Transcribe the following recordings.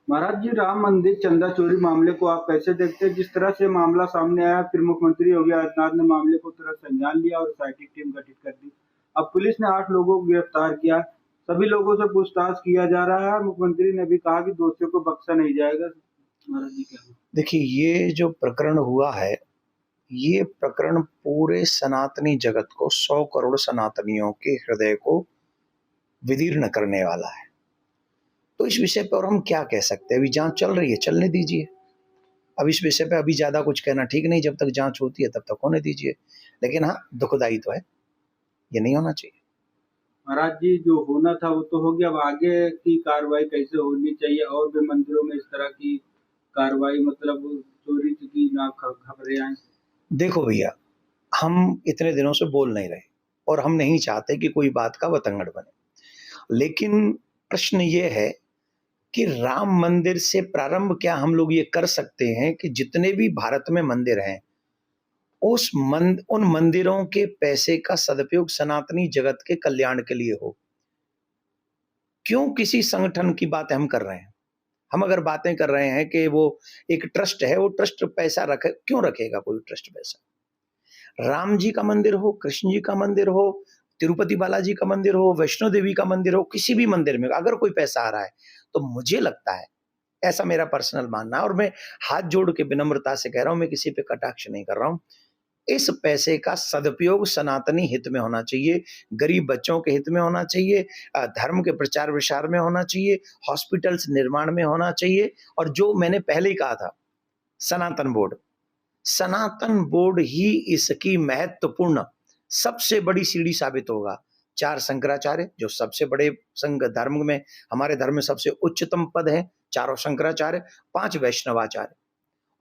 महाराज जी, राम मंदिर चंदा चोरी मामले को आप कैसे देखते हैं? जिस तरह से मामला सामने आया, फिर मुख्यमंत्री योगी आदित्यनाथ ने मामले को तुरंत संज्ञान लिया और एसआईटी टीम गठित कर दी। अब पुलिस ने 8 लोगों को गिरफ्तार किया। सभी लोगों से पूछताछ किया जा रहा है। मुख्यमंत्री ने भी कहा कि दोषियों को बख्शा नहीं जाएगा। महाराज जी क्या? देखिए, ये जो प्रकरण हुआ है, ये प्रकरण पूरे सनातनी जगत को, 100 करोड़ सनातनियों के हृदय को विदीर्ण करने वाला है। तो इस विषय पर हम क्या कह सकते हैं? अभी जांच चल रही है, चलने दीजिए। अब इस विषय पे अभी ज्यादा कुछ कहना ठीक नहीं। जब तक जांच होती है तब तक होने दीजिए। लेकिन हाँ, दुखदाई तो है, ये नहीं होना चाहिए। महाराज जी, जो होना था वो तो हो गया। अब आगे की कार्रवाई कैसे होनी चाहिए? और भी मंदिरों में इस तरह की कार्रवाई, मतलब चोरी की ना खबरें आए। देखो भैया, हम इतने दिनों से बोल नहीं रहे और हम नहीं चाहते कि कोई बात का बतंगड़ बने। लेकिन प्रश्न ये है कि राम मंदिर से प्रारंभ क्या हम लोग ये कर सकते हैं कि जितने भी भारत में मंदिर हैं, उन मंदिरों के पैसे का सदुपयोग सनातनी जगत के कल्याण के लिए हो। क्यों किसी संगठन की बात हम कर रहे हैं? हम अगर बातें कर रहे हैं कि वो एक ट्रस्ट है, वो ट्रस्ट पैसा रखे, क्यों रखेगा कोई ट्रस्ट पैसा? राम जी का मंदिर हो, कृष्ण जी का मंदिर हो, तिरुपति बालाजी का मंदिर हो, वैष्णो देवी का मंदिर हो, किसी भी मंदिर में अगर कोई पैसा आ रहा है, तो मुझे लगता है, ऐसा मेरा पर्सनल मानना है और मैं हाथ जोड़ के विनम्रता से कह रहा हूं, मैं किसी पे कटाक्ष नहीं कर रहा हूं। इस पैसे का सदुपयोग सनातनी हित में होना चाहिए, गरीब बच्चों के हित में होना चाहिए, धर्म के प्रचार विचार में होना चाहिए, हॉस्पिटल्स निर्माण में होना चाहिए। और जो मैंने पहले ही कहा था, सनातन बोर्ड, सनातन बोर्ड ही इसकी महत्वपूर्ण सबसे बड़ी सीढ़ी साबित होगा। 4 शंकराचार्य, जो सबसे बड़े संघ धर्म में, हमारे धर्म में सबसे उच्चतम पद है, चारों शंकराचार्य, 5 वैष्णवाचार्य,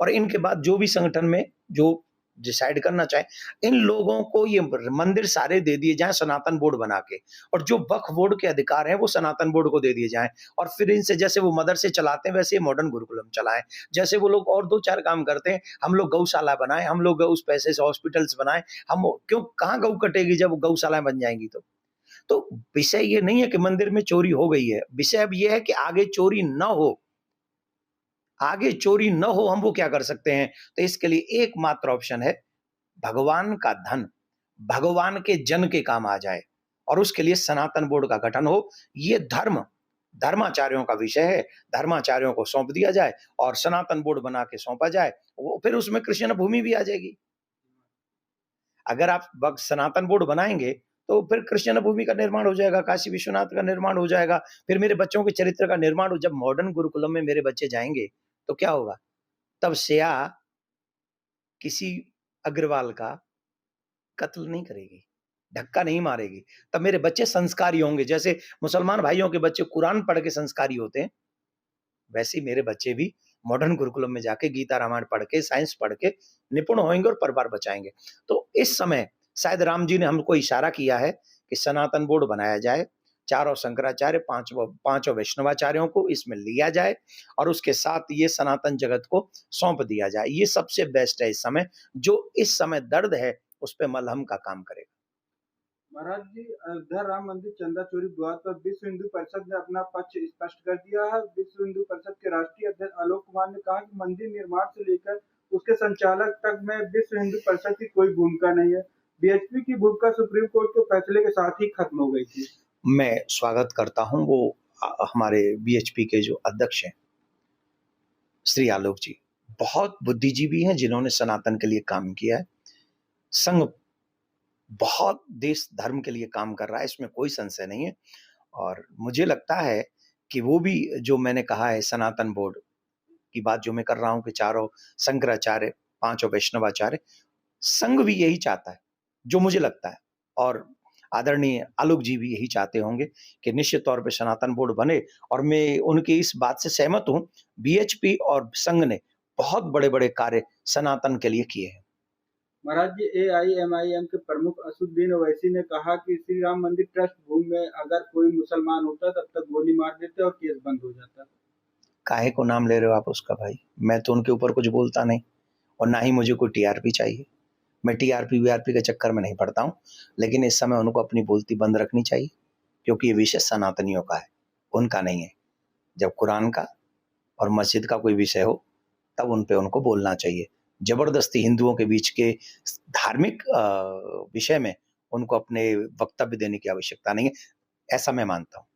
और इनके बाद जो भी संगठन में जो डिसाइड करना चाहे, इन लोगों को ये मंदिर सारे दे दिए जाएं सनातन बोर्ड बना के, और जो वक्फ बोर्ड के अधिकार हैं वो सनातन बोर्ड को दे दिए जाएं। और फिर इनसे, जैसे वो मदरसे चलाते हैं वैसे मॉडर्न गुरुकुलम चलाएं, जैसे वो लोग और 2-4 काम करते हैं, हम लोग गौशाला बनाएं, हम लोग उस पैसे से हॉस्पिटल्स बनाएं। हम क्यों, कहाँ गौ कटेगी जब गौशालाएं बन जाएंगी? तो विषय ये नहीं है कि मंदिर में चोरी हो गई है, विषय अब ये है कि आगे चोरी न हो, आगे चोरी न हो। हम वो क्या कर सकते हैं? तो इसके लिए एकमात्र ऑप्शन है, भगवान का धन भगवान के जन के काम आ जाए, और उसके लिए सनातन बोर्ड का गठन हो। ये धर्माचार्यों का विषय है, धर्माचार्यों को सौंप दिया जाए और सनातन बोर्ड बना के सौंपा जाए। वो फिर उसमें कृष्ण भूमि भी आ जाएगी। अगर आप सनातन बोर्ड बनाएंगे तो फिर कृष्ण भूमि का निर्माण हो जाएगा, काशी विश्वनाथ का निर्माण हो जाएगा, फिर मेरे बच्चों के चरित्र का निर्माण हो। जब मॉडर्न गुरुकुलम में मेरे बच्चे जाएंगे तो क्या होगा? तब सिया किसी अग्रवाल का कत्ल नहीं करेगी, धक्का नहीं मारेगी। तब मेरे बच्चे संस्कारी होंगे। जैसे मुसलमान भाइयों के बच्चे कुरान पढ़ के संस्कारी होते हैं, वैसे ही मेरे बच्चे भी मॉडर्न गुरुकुलम में जाके गीता रामायण पढ़ के, साइंस पढ़ के निपुण होंगे और परिवार बचाएंगे। तो इस समय शायद राम जी ने हमको इशारा किया है कि सनातन बोर्ड बनाया जाए, चारों शंकराचार्य, पांचों वैष्णवाचार्यों को इसमें लिया जाए और उसके साथ ये सनातन जगत को सौंप दिया जाए। ये सबसे बेस्ट है इस समय, जो इस समय दर्द है उस पर मलहम का काम करेगा। महाराज जी, अयोध्या राम मंदिर चंदा चोरी विवाद पर विश्व हिंदू परिषद ने अपना पक्ष स्पष्ट कर दिया है। विश्व हिंदू परिषद के राष्ट्रीय अध्यक्ष आलोक कुमार ने कहा कि मंदिर निर्माण से लेकर उसके संचालक तक में विश्व हिंदू परिषद की कोई भूमिका नहीं है। बीएचपी की भूमिका सुप्रीम कोर्ट के फैसले के साथ ही खत्म हो गई थी। मैं स्वागत करता हूं वो हमारे बीएचपी के जो अध्यक्ष हैं श्री आलोक जी, बहुत बुद्धिजीवी हैं जिन्होंने सनातन के लिए काम किया है। संघ बहुत देश धर्म के लिए काम कर रहा है, इसमें कोई संशय नहीं है। और मुझे लगता है कि वो भी, जो मैंने कहा है सनातन बोर्ड की बात जो मैं कर रहा हूं कि चारों शंकराचार्य, पांचों वैष्णवाचार्य, संघ भी यही चाहता है, जो मुझे लगता है। और आदरणीय आलोक जी भी यही चाहते होंगे कि निश्चित तौर पे सनातन बोर्ड बने, और मैं उनकी इस बात से सहमत हूं। बीएचपी और संघ ने बहुत बड़े बड़े कार्य सनातन के लिए किए हैं। महाराज जी, एआईएमआईएम के प्रमुख असदुद्दीन ओवैसी ने कहा कि श्री राम मंदिर ट्रस्ट भूमि में अगर कोई मुसलमान होता तब तक गोली मार देते और केस बंद हो जाता। काहे को नाम ले रहे हो आप उसका भाई? मैं तो उनके ऊपर कुछ बोलता नहीं, और ना ही मुझे कोई टीआरपी चाहिए। मैं टीआरपी वीआरपी के चक्कर में नहीं पड़ता हूँ। लेकिन इस समय उनको अपनी बोलती बंद रखनी चाहिए, क्योंकि ये विषय सनातनियों का है, उनका नहीं है। जब कुरान का और मस्जिद का कोई विषय हो, तब उन पे उनको बोलना चाहिए। ज़बरदस्ती हिंदुओं के बीच के धार्मिक विषय में उनको अपने वक्तव्य देने की आवश्यकता नहीं है, ऐसा मैं मानता हूँ।